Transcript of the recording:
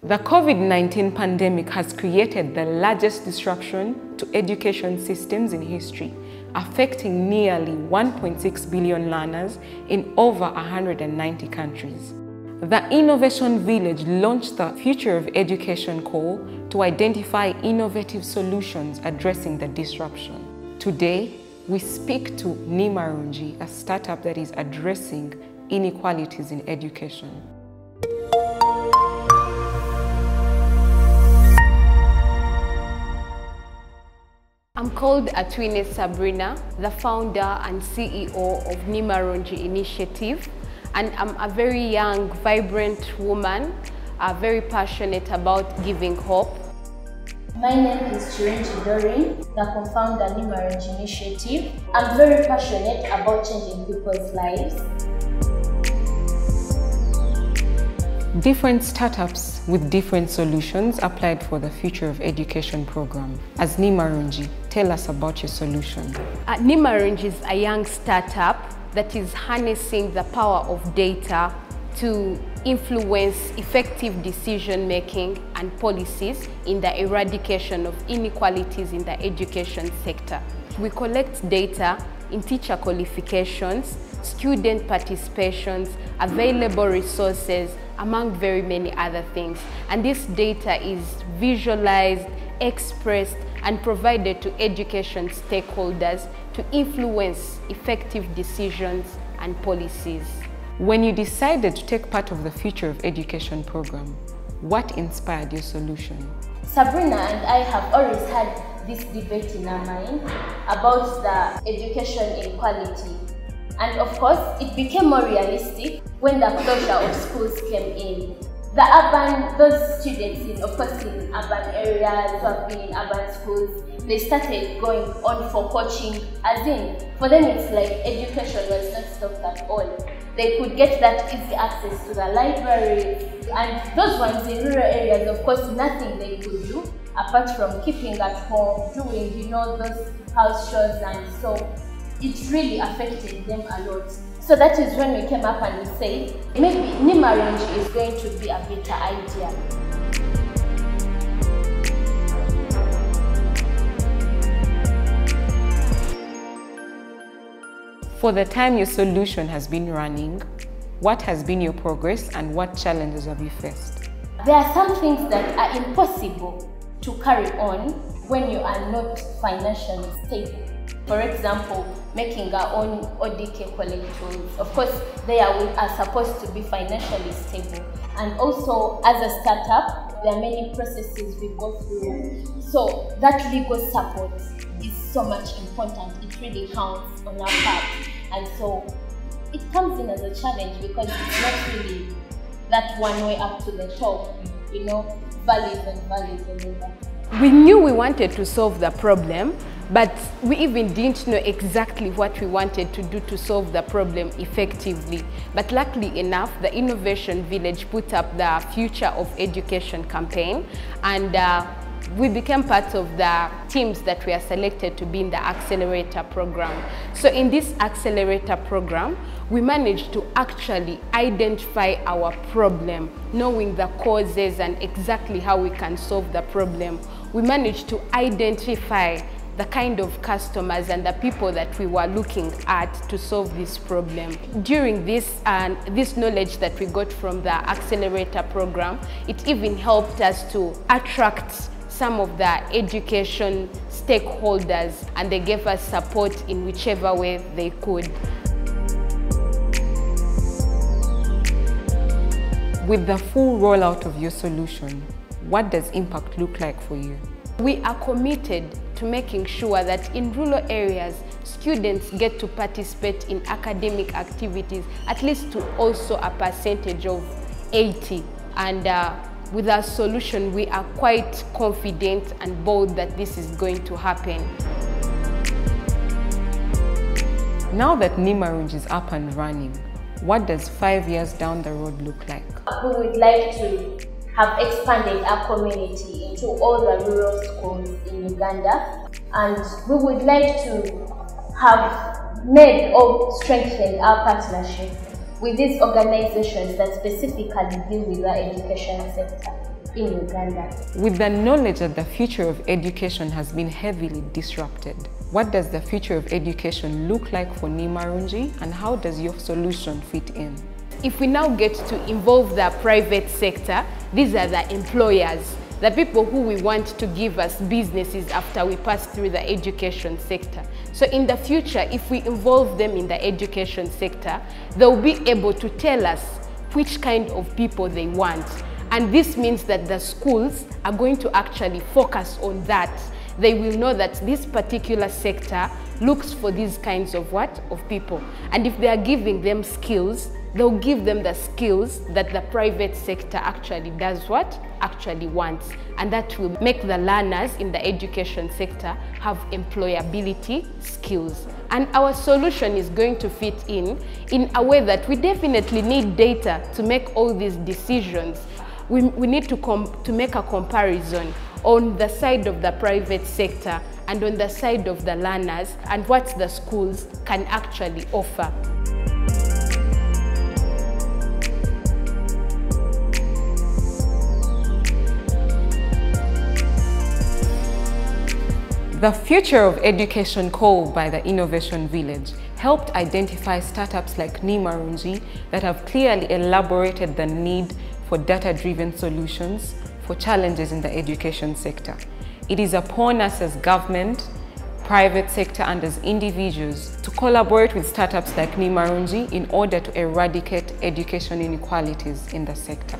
The COVID-19 pandemic has created the largest disruption to education systems in history, affecting nearly 1.6 billion learners in over 190 countries. The Innovation Village launched the Future of Education call to identify innovative solutions addressing the disruption. Today, we speak to Nimarungi, a startup that is addressing inequalities in education. I'm called Atwine Sabrina, the founder and CEO of Nimarungi Initiative, and I'm a very young, vibrant woman, very passionate about giving hope. My name is Chirenji Doreen, the co-founder of Nimarungi Initiative. I'm very passionate about changing people's lives. Different startups with different solutions applied for the Future of Education program. As Nimarungi, tell us about your solution. Nimarungi is a young startup that is harnessing the power of data to influence effective decision-making and policies in the eradication of inequalities in the education sector. We collect data in teacher qualifications, student participations, available resources, among very many other things. And this data is visualized, expressed, and provided to education stakeholders to influence effective decisions and policies. When you decided to take part of the Future of Education program, what inspired your solution? Sabrina and I have always had this debate in our mind about the education inequality. And of course, it became more realistic when the closure of schools came in. Those students in urban areas who have been in urban schools, they started going on for coaching, as in, for them it's like education was not stopped at all. They could get that easy access to the library, and those ones in rural areas, of course, nothing they could do apart from keeping at home, doing, those house chores, and so it really affected them a lot. So that is when we came up and we said, maybe Nimarungi is going to be a better idea. For the time your solution has been running, what has been your progress and what challenges have you faced? There are some things that are impossible to carry on when you are not financially stable. For example, making our own ODK collectors. Of course, we are supposed to be financially stable. And also, as a startup, there are many processes we go through. So that legal support is so much important. It really counts on our part. And so it comes in as a challenge because it's not really that one way up to the top, valleys and all that. We knew we wanted to solve the problem, but we even didn't know exactly what we wanted to do to solve the problem effectively. But luckily enough, the Innovation Village put up the Future of Education campaign, and we became part of the teams that were selected to be in the Accelerator Program. So in this Accelerator Program, we managed to actually identify our problem, knowing the causes and exactly how we can solve the problem. We managed to identify the kind of customers and the people that we were looking at to solve this problem. During this knowledge that we got from the Accelerator Program, it even helped us to attract some of the education stakeholders, and they gave us support in whichever way they could. With the full rollout of your solution, what does impact look like for you? We are committed to making sure that in rural areas, students get to participate in academic activities, at least to also a percentage of 80. And with our solution, we are quite confident and bold that this is going to happen. Now that Nimarungi is up and running, what does 5 years down the road look like? We would like to have expanded our community into all the rural schools in Uganda, and we would like to have made or strengthened our partnership with these organizations that specifically deal with the education sector. in Uganda. With the knowledge that the future of education has been heavily disrupted, what does the future of education look like for Nimarungi, and how does your solution fit in? If we now get to involve the private sector, these are the employers, the people who we want to give us businesses after we pass through the education sector. So in the future, if we involve them in the education sector, they'll be able to tell us which kind of people they want. And this means that the schools are going to actually focus on that. They will know that this particular sector looks for these kinds of of people. And if they are giving them skills, they'll give them the skills that the private sector actually does actually wants. And that will make the learners in the education sector have employability skills. And our solution is going to fit in a way that we definitely need data to make all these decisions. We need to make a comparison on the side of the private sector and on the side of the learners and what the schools can actually offer. The future of education called by the Innovation Village helped identify startups like Nimarungi that have clearly elaborated the need for data-driven solutions for challenges in the education sector. It is upon us as government, private sector and as individuals to collaborate with startups like Nimarungi in order to eradicate education inequalities in the sector.